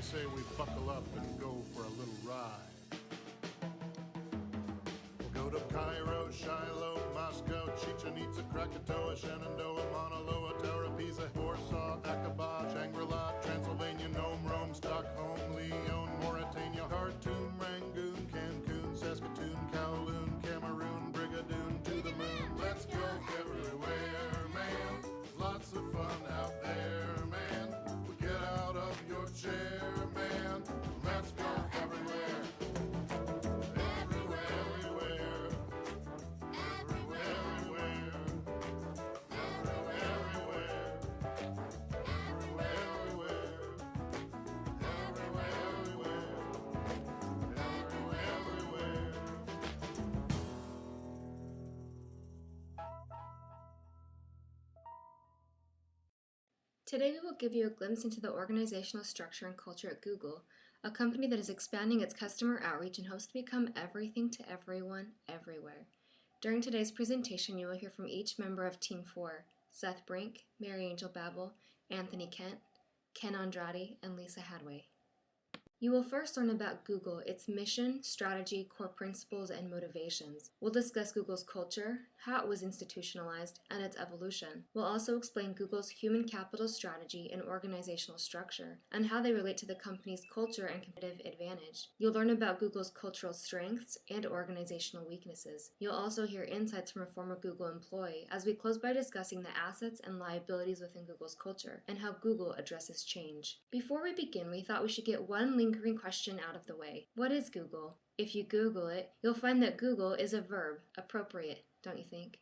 say we buckle up and go for a little ride. We'll go to Cairo, Shiloh, Moscow, Chichen Itza, Krakatoa, Shenandoah, Mauna Loa, Tara, Pisa, Warsaw, Aqaba, Shangri-La, Transylvania, Nome, Rome, Stockholm, Lyon, Mauritania, Khartoum, Rangoon, Cancun, Saskatoon, Kowloon, Cameroon, Brigadoon, to the moon. Let's go everywhere, man. Lots of fun out there, man. We get out of your chair, man. Let's go everywhere. Everywhere, everywhere. Everywhere, everywhere. Everywhere, everywhere. Everywhere, everywhere. Everywhere, everywhere. Everywhere, everywhere. Today we will give you a glimpse into the organizational structure and culture at Google, a company that is expanding its customer outreach and hopes to become everything to everyone, everywhere. During today's presentation, you will hear from each member of Team 4, Seth Brink, Mary Angel Babel, Anthony Kent, Ken Andrade, and Lisa Hadway. You will first learn about Google, its mission, strategy, core principles, and motivations. We'll discuss Google's culture, how it was institutionalized, and its evolution. We'll also explain Google's human capital strategy and organizational structure, and how they relate to the company's culture and competitive advantage. You'll learn about Google's cultural strengths and organizational weaknesses. You'll also hear insights from a former Google employee, as we close by discussing the assets and liabilities within Google's culture, and how Google addresses change. Before we begin, we thought we should get one lingering question out of the way. What is Google? If you Google it, you'll find that Google is a verb, appropriate, don't you think?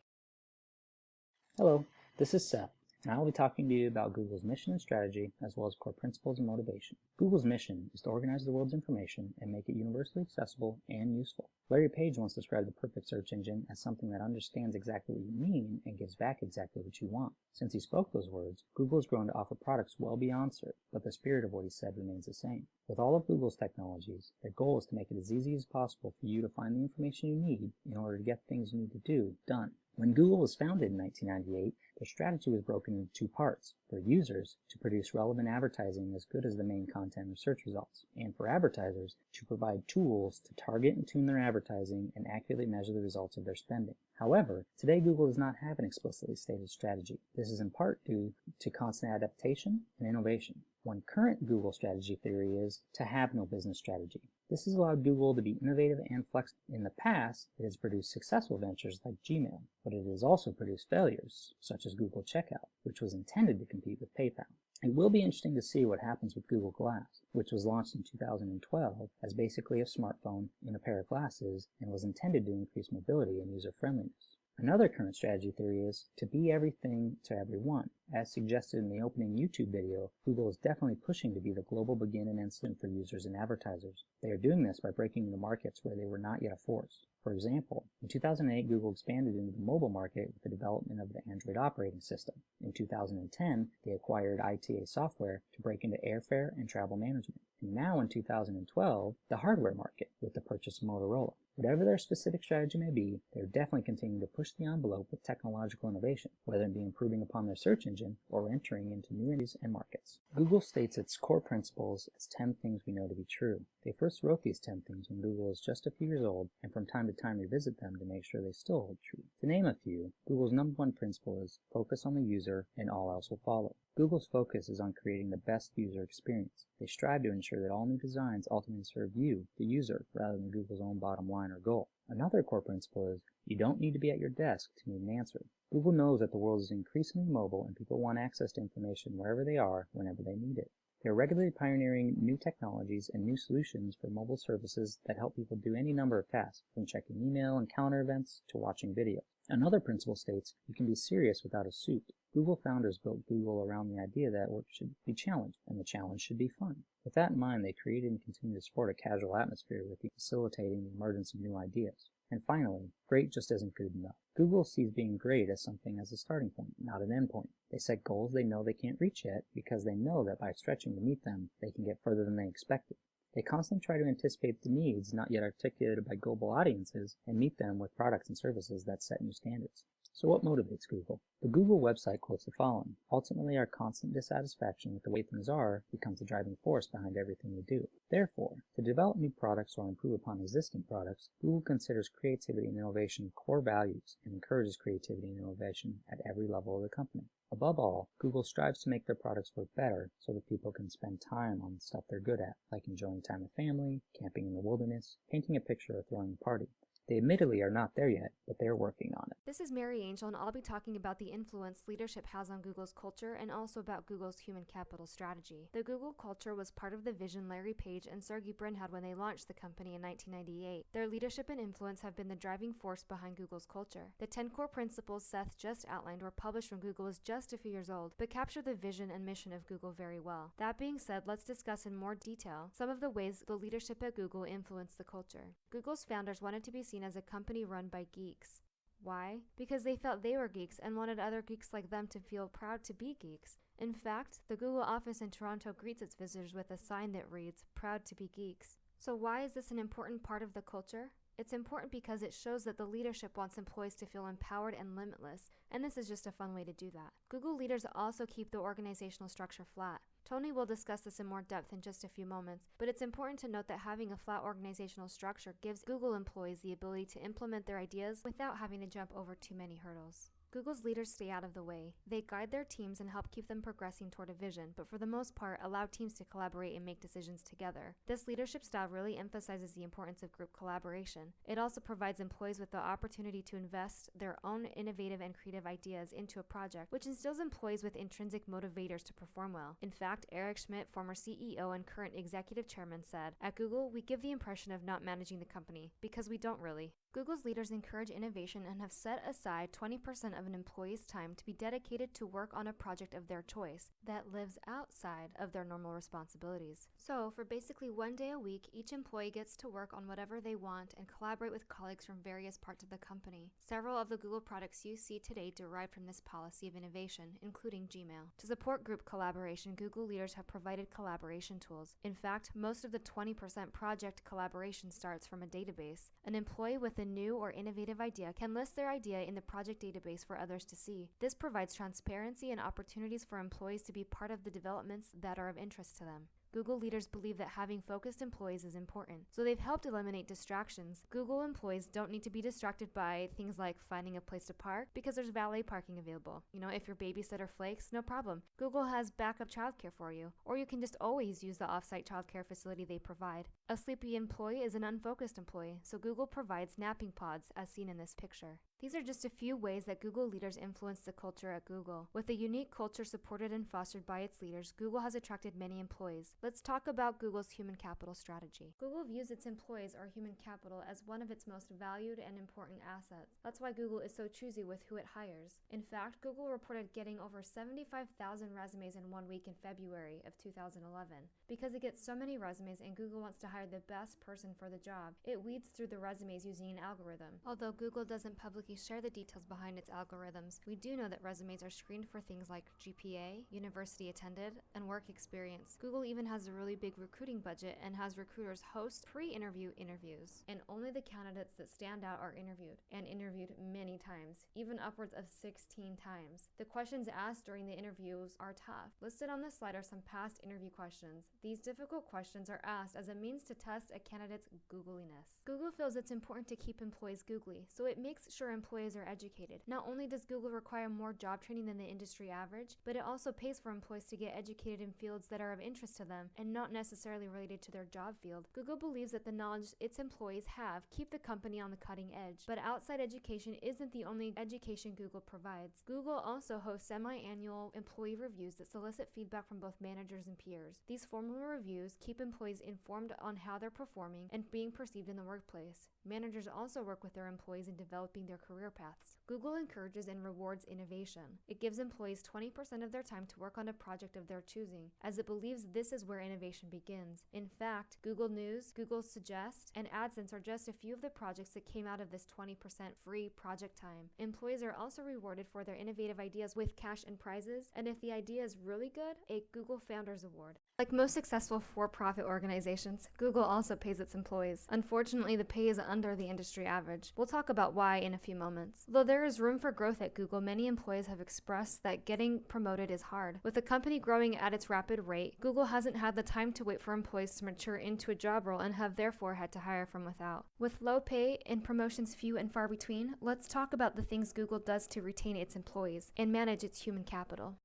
Hello, this is Seth, and I will be talking to you about Google's mission and strategy, as well as core principles and motivation. Google's mission is to organize the world's information and make it universally accessible and useful. Larry Page once described the perfect search engine as something that understands exactly what you mean and gives back exactly what you want. Since he spoke those words, Google has grown to offer products well beyond search, but the spirit of what he said remains the same. With all of Google's technologies, their goal is to make it as easy as possible for you to find the information you need in order to get things you need to do done. When Google was founded in 1998, their strategy was broken into two parts: for users, to produce relevant advertising as good as the main content or search results, and for advertisers, to provide tools to target and tune their advertising and accurately measure the results of their spending. However, today Google does not have an explicitly stated strategy. This is in part due to constant adaptation and innovation. One current Google strategy theory is to have no business strategy. This has allowed Google to be innovative and flexible. In the past, it has produced successful ventures like Gmail, but it has also produced failures, such as Google Checkout, which was intended to compete with PayPal. It will be interesting to see what happens with Google Glass, which was launched in 2012 as basically a smartphone in a pair of glasses and was intended to increase mobility and user-friendliness. Another current strategy theory is to be everything to everyone. As suggested in the opening YouTube video, Google is definitely pushing to be the global begin and end solution for users and advertisers. They are doing this by breaking into markets where they were not yet a force. For example, in 2008, Google expanded into the mobile market with the development of the Android operating system. In 2010, they acquired ITA Software to break into airfare and travel management. And now in 2012, the hardware market with the purchase of Motorola. Whatever their specific strategy may be, they are definitely continuing to push the envelope with technological innovation, whether it be improving upon their search engine or entering into new industries and markets. Google states its core principles as 10 things we know to be true. They first wrote these 10 things when Google was just a few years old, and from time to time revisit them to make sure they still hold true. To name a few, Google's number one principle is focus on the user and all else will follow. Google's focus is on creating the best user experience. They strive to ensure that all new designs ultimately serve you, the user, rather than Google's own bottom line or goal. Another core principle is you don't need to be at your desk to need an answer. Google knows that the world is increasingly mobile and people want access to information wherever they are, whenever they need it. They are regularly pioneering new technologies and new solutions for mobile services that help people do any number of tasks, from checking email and calendar events to watching video. Another principle states you can be serious without a suit. Google founders built Google around the idea that work should be challenged, and the challenge should be fun. With that in mind, they created and continue to support a casual atmosphere with facilitating the emergence of new ideas. And finally, great just isn't good enough. Google sees being great as something as a starting point, not an end point. They set goals they know they can't reach yet because they know that by stretching to meet them, they can get further than they expected. They constantly try to anticipate the needs not yet articulated by global audiences and meet them with products and services that set new standards. So what motivates Google? The Google website quotes the following: "Ultimately, our constant dissatisfaction with the way things are becomes the driving force behind everything we do." Therefore, to develop new products or improve upon existing products, Google considers creativity and innovation core values and encourages creativity and innovation at every level of the company. Above all, Google strives to make their products work better so that people can spend time on the stuff they're good at, like enjoying time with family, camping in the wilderness, painting a picture, or throwing a party. They admittedly are not there yet, but they are working on it. This is Mary Angel, and I'll be talking about the influence leadership has on Google's culture and also about Google's human capital strategy. The Google culture was part of the vision Larry Page and Sergey Brin had when they launched the company in 1998. Their leadership and influence have been the driving force behind Google's culture. The 10 core principles Seth just outlined were published when Google was just a few years old, but capture the vision and mission of Google very well. That being said, let's discuss in more detail some of the ways the leadership at Google influenced the culture. Google's founders wanted to be seen as a company run by geeks. Why? Because they felt they were geeks and wanted other geeks like them to feel proud to be geeks. In fact, the Google office in Toronto greets its visitors with a sign that reads, "Proud to be geeks." So why is this an important part of the culture? It's important because it shows that the leadership wants employees to feel empowered and limitless, and this is just a fun way to do that. Google leaders also keep the organizational structure flat. Tony will discuss this in more depth in just a few moments, but it's important to note that having a flat organizational structure gives Google employees the ability to implement their ideas without having to jump over too many hurdles. Google's leaders stay out of the way. They guide their teams and help keep them progressing toward a vision, but for the most part, allow teams to collaborate and make decisions together. This leadership style really emphasizes the importance of group collaboration. It also provides employees with the opportunity to invest their own innovative and creative ideas into a project, which instills employees with intrinsic motivators to perform well. In fact, Eric Schmidt, former CEO and current executive chairman, said, "At Google, we give the impression of not managing the company, because we don't really." Google's leaders encourage innovation and have set aside 20% of an employee's time to be dedicated to work on a project of their choice that lives outside of their normal responsibilities. So, for basically 1 day a week, each employee gets to work on whatever they want and collaborate with colleagues from various parts of the company. Several of the Google products you see today derive from this policy of innovation, including Gmail. To support group collaboration, Google leaders have provided collaboration tools. In fact, most of the 20% project collaboration starts from a database. An employee with a new or innovative idea can list their idea in the project database for others to see. This provides transparency and opportunities for employees to be part of the developments that are of interest to them. Google leaders believe that having focused employees is important, so they've helped eliminate distractions. Google employees don't need to be distracted by things like finding a place to park because there's valet parking available. If your babysitter flakes, no problem. Google has backup childcare for you, or you can just always use the off-site childcare facility they provide. A sleepy employee is an unfocused employee, so Google provides napping pods as seen in this picture. These are just a few ways that Google leaders influence the culture at Google. With a unique culture supported and fostered by its leaders, Google has attracted many employees. Let's talk about Google's human capital strategy. Google views its employees or human capital as one of its most valued and important assets. That's why Google is so choosy with who it hires. In fact, Google reported getting over 75,000 resumes in 1 week in February of 2011. Because it gets so many resumes and Google wants to hire the best person for the job, it weeds through the resumes using an algorithm. Although Google doesn't publicly share the details behind its algorithms, we do know that resumes are screened for things like GPA, university attended, and work experience. Google even has a really big recruiting budget and has recruiters host pre-interview interviews, and only the candidates that stand out are interviewed, and interviewed many times, even upwards of 16 times. The questions asked during the interviews are tough. Listed on this slide are some past interview questions. These difficult questions are asked as a means to test a candidate's Googliness. Google feels it's important to keep employees googly, so it makes sure employees are educated. Not only does Google require more job training than the industry average, but it also pays for employees to get educated in fields that are of interest to them and not necessarily related to their job field. Google believes that the knowledge its employees have keep the company on the cutting edge, but outside education isn't the only education Google provides. Google also hosts semi-annual employee reviews that solicit feedback from both managers and peers. These formal reviews keep employees informed on how they're performing and being perceived in the workplace. Managers also work with their employees in developing their career paths. Google encourages and rewards innovation. It gives employees 20% of their time to work on a project of their choosing, as it believes this is where innovation begins. In fact, Google News, Google Suggest, and AdSense are just a few of the projects that came out of this 20% free project time. Employees are also rewarded for their innovative ideas with cash and prizes, and if the idea is really good, a Google Founders Award. Like most successful for-profit organizations, Google also pays its employees. Unfortunately, the pay is under the industry average. We'll talk about why in a few moments. Though there is room for growth at Google, many employees have expressed that getting promoted is hard. With the company growing at its rapid rate, Google hasn't had the time to wait for employees to mature into a job role and have therefore had to hire from without. With low pay and promotions few and far between, let's talk about the things Google does to retain its employees and manage its human capital.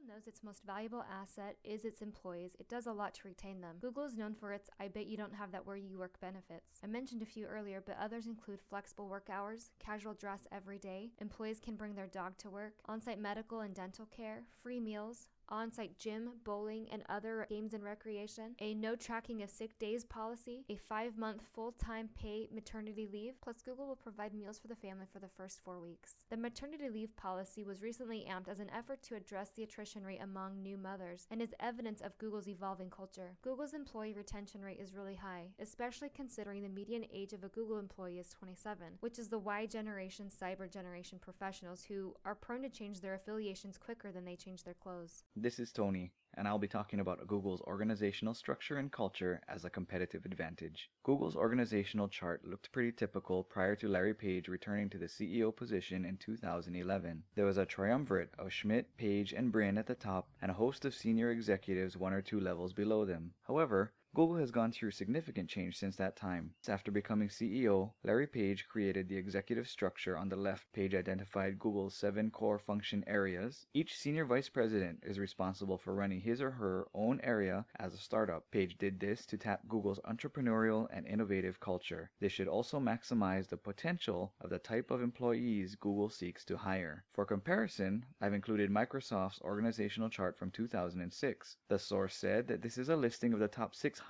Knows its most valuable asset is its employees. It does a lot to retain them. Google is known for its "I bet you don't have that where you work" benefits. I mentioned a few earlier, but others include flexible work hours, casual dress every day, employees can bring their dog to work, on-site medical and dental care, free meals, on-site gym, bowling, and other games and recreation, a no tracking of sick days policy, a 5-month full-time pay maternity leave, plus Google will provide meals for the family for the first 4 weeks. The maternity leave policy was recently amped as an effort to address the attrition rate among new mothers and is evidence of Google's evolving culture. Google's employee retention rate is really high, especially considering the median age of a Google employee is 27, which is the Y generation, cyber generation professionals who are prone to change their affiliations quicker than they change their clothes. This is Tony, and I'll be talking about Google's organizational structure and culture as a competitive advantage. Google's organizational chart looked pretty typical prior to Larry Page returning to the CEO position in 2011. There was a triumvirate of Schmidt, Page, and Brin at the top, and a host of senior executives 1 or 2 levels below them. However, Google has gone through significant change since that time. After becoming CEO, Larry Page created the executive structure. On the left, Page identified Google's 7 core function areas. Each senior vice president is responsible for running his or her own area as a startup. Page did this to tap Google's entrepreneurial and innovative culture. This should also maximize the potential of the type of employees Google seeks to hire. For comparison, I've included Microsoft's organizational chart from 2006. The source said that this is a listing of the top 600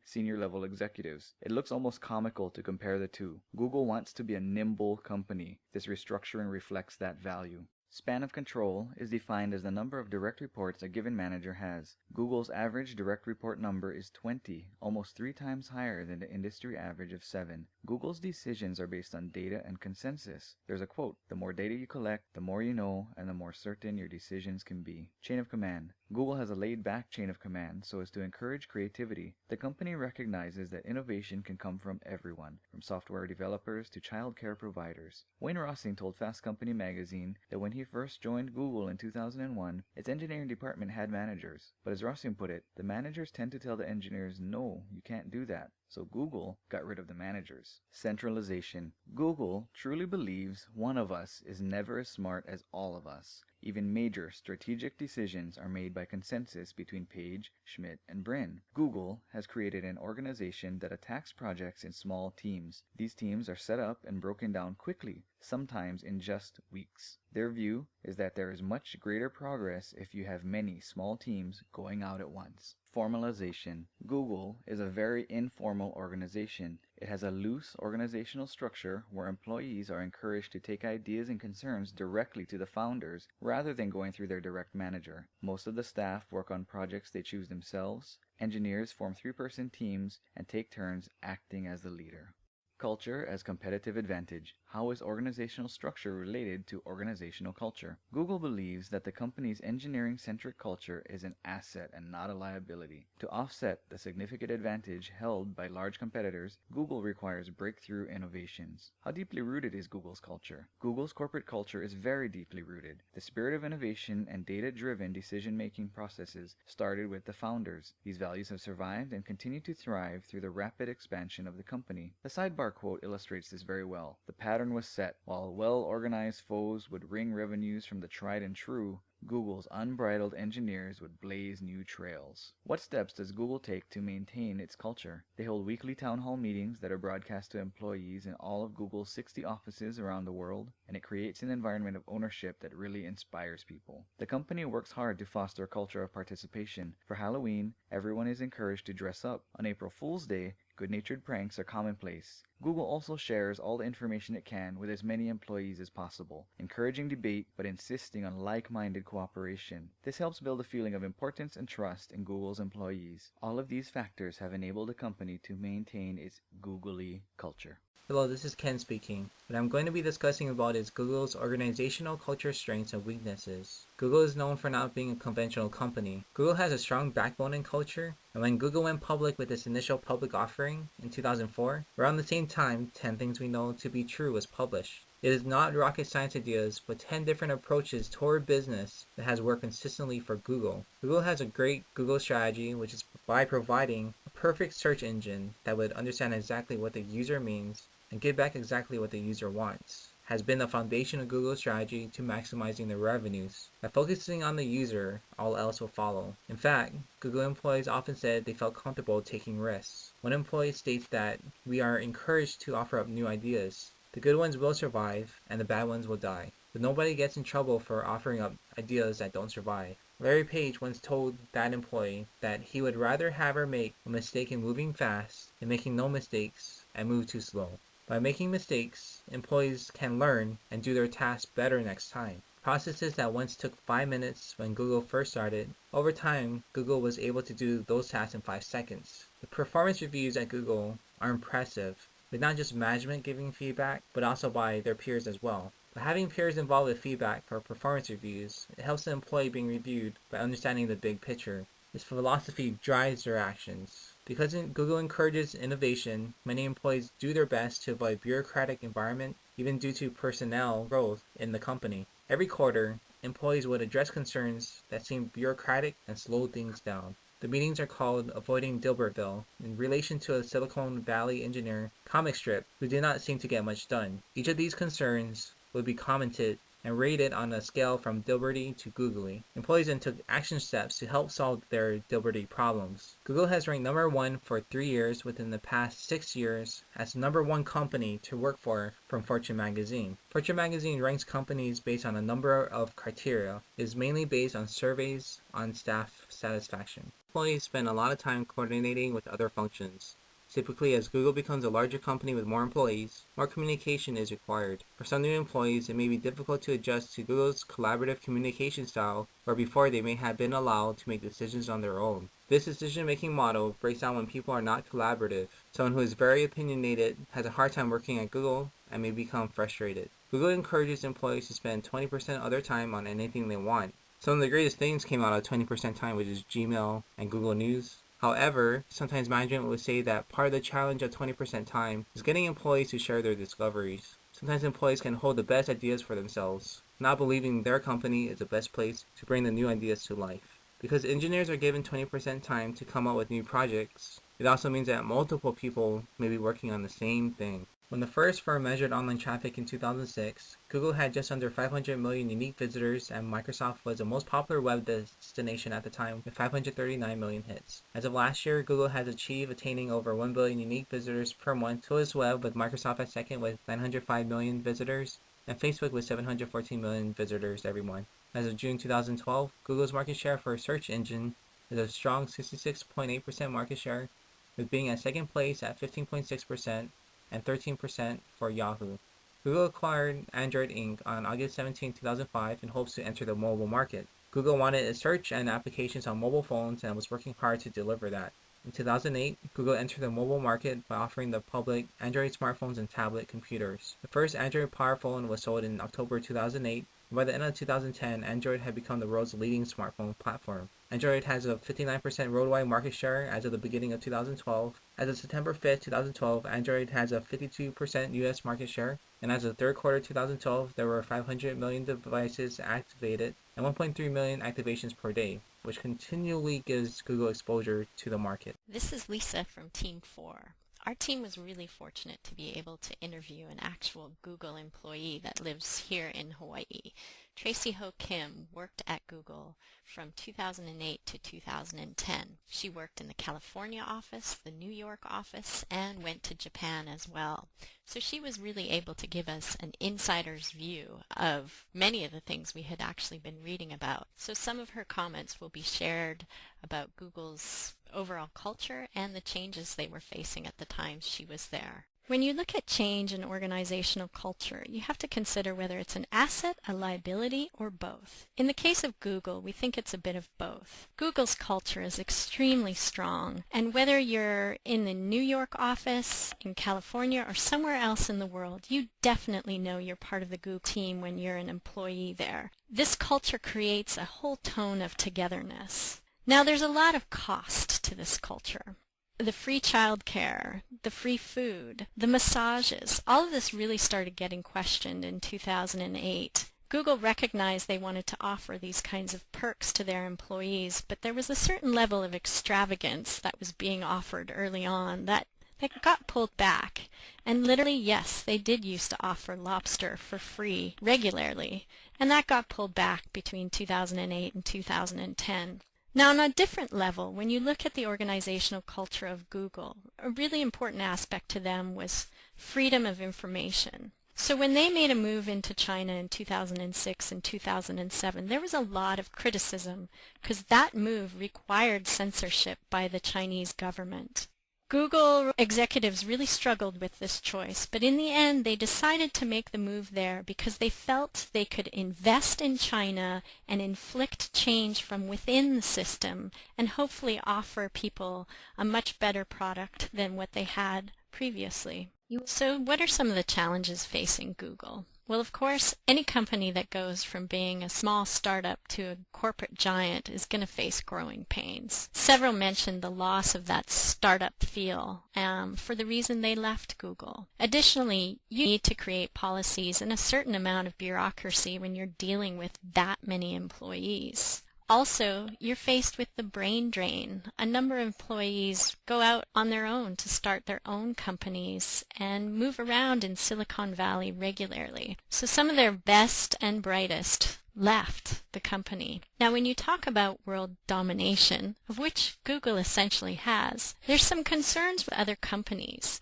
senior level executives. It looks almost comical to compare the two. Google wants to be a nimble company. This restructuring reflects that value. Span of control is defined as the number of direct reports a given manager has. Google's average direct report number is 20, almost 3 times higher than the industry average of 7. Google's decisions are based on data and consensus. There's a quote, "The more data you collect, the more you know, and the more certain your decisions can be." Chain of command. Google has a laid-back chain of command so as to encourage creativity. The company recognizes that innovation can come from everyone, from software developers to childcare providers. Wayne Rossing told Fast Company magazine that when he first joined Google in 2001, its engineering department had managers. But as Rossing put it, the managers tend to tell the engineers, "No, you can't do that." So Google got rid of the managers. Centralization. Google truly believes one of us is never as smart as all of us. Even major strategic decisions are made by consensus between Page, Schmidt, and Brin. Google has created an organization that attacks projects in small teams. These teams are set up and broken down quickly, sometimes in just weeks. Their view is that there is much greater progress if you have many small teams going out at once. Formalization. Google is a very informal organization. It has a loose organizational structure where employees are encouraged to take ideas and concerns directly to the founders rather than going through their direct manager. Most of the staff work on projects they choose themselves. Engineers form 3-person teams and take turns acting as the leader. Culture as competitive advantage. How is organizational structure related to organizational culture? Google believes that the company's engineering-centric culture is an asset and not a liability. To offset the significant advantage held by large competitors, Google requires breakthrough innovations. How deeply rooted is Google's culture? Google's corporate culture is very deeply rooted. The spirit of innovation and data-driven decision-making processes started with the founders. These values have survived and continue to thrive through the rapid expansion of the company. The sidebar quote illustrates this very well. The pattern was set. While well-organized foes would wring revenues from the tried and true, Google's unbridled engineers would blaze new trails. What steps does Google take to maintain its culture? They hold weekly town hall meetings that are broadcast to employees in all of Google's 60 offices around the world, and it creates an environment of ownership that really inspires people. The company works hard to foster a culture of participation. For Halloween, everyone is encouraged to dress up. On April Fool's Day, good-natured pranks are commonplace. Google also shares all the information it can with as many employees as possible, encouraging debate but insisting on like-minded cooperation. This helps build a feeling of importance and trust in Google's employees. All of these factors have enabled the company to maintain its Googly culture. Hello, this is Ken speaking. What I'm going to be discussing about is Google's organizational culture strengths and weaknesses. Google is known for not being a conventional company. Google has a strong backbone and culture, and when Google went public with its initial public offering in 2004, around the same time, 10 Things We Know to Be True was published. It is not rocket science ideas, but 10 different approaches toward business that has worked consistently for Google. Google has a great Google strategy, which is by providing a perfect search engine that would understand exactly what the user means and give back exactly what the user wants, has been the foundation of Google's strategy to maximizing their revenues. By focusing on the user, all else will follow. In fact, Google employees often said they felt comfortable taking risks. One employee states that we are encouraged to offer up new ideas. The good ones will survive, and the bad ones will die. But nobody gets in trouble for offering up ideas that don't survive. Larry Page once told that employee that he would rather have her make a mistake in moving fast than making no mistakes and move too slow. By making mistakes, employees can learn and do their tasks better next time. Processes that once took 5 minutes when Google first started, over time, Google was able to do those tasks in 5 seconds. The performance reviews at Google are impressive, with not just management giving feedback, but also by their peers as well. By having peers involved with feedback for performance reviews, it helps the employee being reviewed by understanding the big picture. This philosophy drives their actions. Because Google encourages innovation, many employees do their best to avoid bureaucratic environment, even due to personnel growth in the company. Every quarter, employees would address concerns that seem bureaucratic and slow things down. The meetings are called Avoiding Dilbertville, in relation to a Silicon Valley engineer comic strip who did not seem to get much done. Each of these concerns would be commented and rated on a scale from Dilberty to googly. Employees then took action steps to help solve their Dilberty problems. Google has ranked number 1 for 3 years within the past 6 years as the number 1 company to work for from Fortune magazine. Fortune magazine ranks companies based on a number of criteria. It is mainly based on surveys on staff satisfaction. Employees spend a lot of time coordinating with other functions. Typically, as Google becomes a larger company with more employees, more communication is required. For some new employees, it may be difficult to adjust to Google's collaborative communication style, where before they may have been allowed to make decisions on their own. This decision-making model breaks down when people are not collaborative. Someone who is very opinionated has a hard time working at Google and may become frustrated. Google encourages employees to spend 20% of their time on anything they want. Some of the greatest things came out of 20% time, which is Gmail and Google News. However, sometimes management would say that part of the challenge of 20% time is getting employees to share their discoveries. Sometimes employees can hold the best ideas for themselves, not believing their company is the best place to bring the new ideas to life. Because engineers are given 20% time to come up with new projects, it also means that multiple people may be working on the same thing. When the first firm measured online traffic in 2006, Google had just under 500 million unique visitors, and Microsoft was the most popular web destination at the time with 539 million hits. As of last year, Google has achieved attaining over 1 billion unique visitors per month to its web, with Microsoft at second with 905 million visitors, and Facebook with 714 million visitors every month. As of June 2012, Google's market share for a search engine is a strong 66.8% market share, with Bing at second place at 15.6%, and 13% for Yahoo. Google acquired Android Inc. on August 17, 2005 in hopes to enter the mobile market. Google wanted its search and applications on mobile phones and was working hard to deliver that. In 2008, Google entered the mobile market by offering the public Android smartphones and tablet computers. The first Android Power phone was sold in October 2008, and by the end of 2010, Android had become the world's leading smartphone platform. Android has a 59% worldwide market share as of the beginning of 2012. As of September 5, 2012, Android has a 52% US market share, and as of third quarter 2012, there were 500 million devices activated and 1.3 million activations per day, which continually gives Google exposure to the market. This is Lisa from Team 4. Our team was really fortunate to be able to interview an actual Google employee that lives here in Hawaii. Tracy Ho Kim worked at Google from 2008 to 2010. She worked in the California office, the New York office, and went to Japan as well. So she was really able to give us an insider's view of many of the things we had actually been reading about. So some of her comments will be shared about Google's overall culture and the changes they were facing at the time she was there. When you look at change in organizational culture, you have to consider whether it's an asset, a liability, or both. In the case of Google, we think it's a bit of both. Google's culture is extremely strong, and whether you're in the New York office, in California, or somewhere else in the world, you definitely know you're part of the Google team when you're an employee there. This culture creates a whole tone of togetherness. Now, there's a lot of cost to this culture. The free childcare, the free food, the massages, all of this really started getting questioned in 2008. Google recognized they wanted to offer these kinds of perks to their employees, but there was a certain level of extravagance that was being offered early on that got pulled back. And literally, yes, they did used to offer lobster for free regularly, and that got pulled back between 2008 and 2010. Now, on a different level, when you look at the organizational culture of Google, a really important aspect to them was freedom of information. So when they made a move into China in 2006 and 2007, there was a lot of criticism because that move required censorship by the Chinese government. Google executives really struggled with this choice, but in the end they decided to make the move there because they felt they could invest in China and inflict change from within the system and hopefully offer people a much better product than what they had previously. So what are some of the challenges facing Google? Well, of course, any company that goes from being a small startup to a corporate giant is going to face growing pains. Several mentioned the loss of that startup feel for the reason they left Google. Additionally, you need to create policies and a certain amount of bureaucracy when you're dealing with that many employees. Also, you're faced with the brain drain. A number of employees go out on their own to start their own companies and move around in Silicon Valley regularly. So some of their best and brightest left the company. Now, when you talk about world domination, of which Google essentially has, there's some concerns with other companies.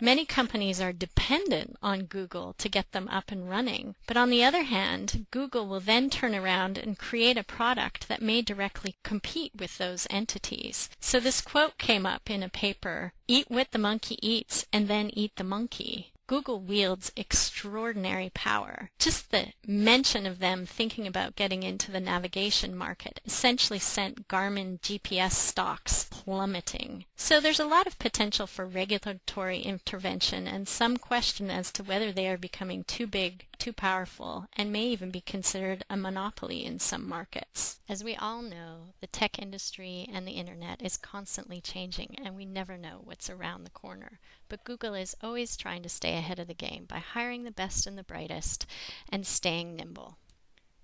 Many companies are dependent on Google to get them up and running. But on the other hand, Google will then turn around and create a product that may directly compete with those entities. So this quote came up in a paper, "Eat what the monkey eats and then eat the monkey." Google wields extraordinary power. Just the mention of them thinking about getting into the navigation market essentially sent Garmin GPS stocks plummeting. So there's a lot of potential for regulatory intervention and some question as to whether they are becoming too big, too powerful, and may even be considered a monopoly in some markets. As we all know, the tech industry and the internet is constantly changing, and we never know what's around the corner. But Google is always trying to stay ahead of the game by hiring the best and the brightest and staying nimble.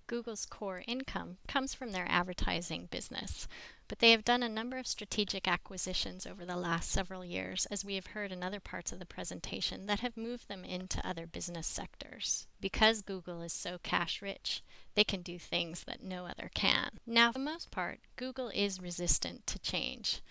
Google's core income comes from their advertising business, but they have done a number of strategic acquisitions over the last several years, as we have heard in other parts of the presentation, that have moved them into other business sectors. Because Google is so cash rich, they can do things that no other can. Now, for the most part, Google is resistant to change.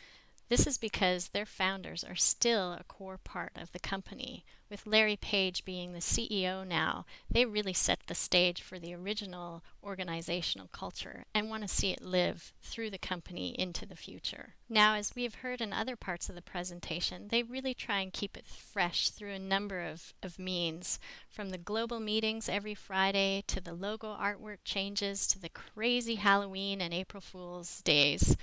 This is because their founders are still a core part of the company. With Larry Page being the CEO now, they really set the stage for the original organizational culture and want to see it live through the company into the future. Now, as we have heard in other parts of the presentation, they really try and keep it fresh through a number of means, from the global meetings every Friday to the logo artwork changes to the crazy Halloween and April Fool's days.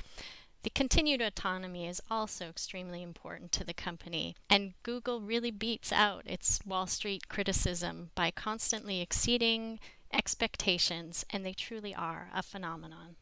The continued autonomy is also extremely important to the company, and Google really beats out its Wall Street criticism by constantly exceeding expectations, and they truly are a phenomenon.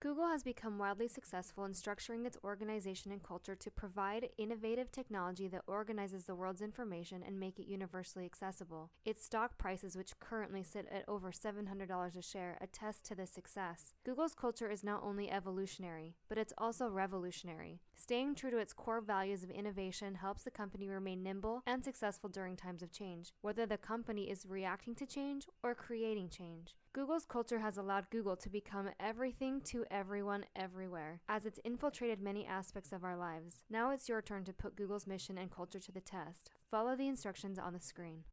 Google has become wildly successful in structuring its organization and culture to provide innovative technology that organizes the world's information and make it universally accessible. Its stock prices, which currently sit at over $700 a share, attest to this success. Google's culture is not only evolutionary, but it's also revolutionary. Staying true to its core values of innovation helps the company remain nimble and successful during times of change, whether the company is reacting to change or creating change. Google's culture has allowed Google to become everything to everyone everywhere, as it's infiltrated many aspects of our lives. Now it's your turn to put Google's mission and culture to the test. Follow the instructions on the screen.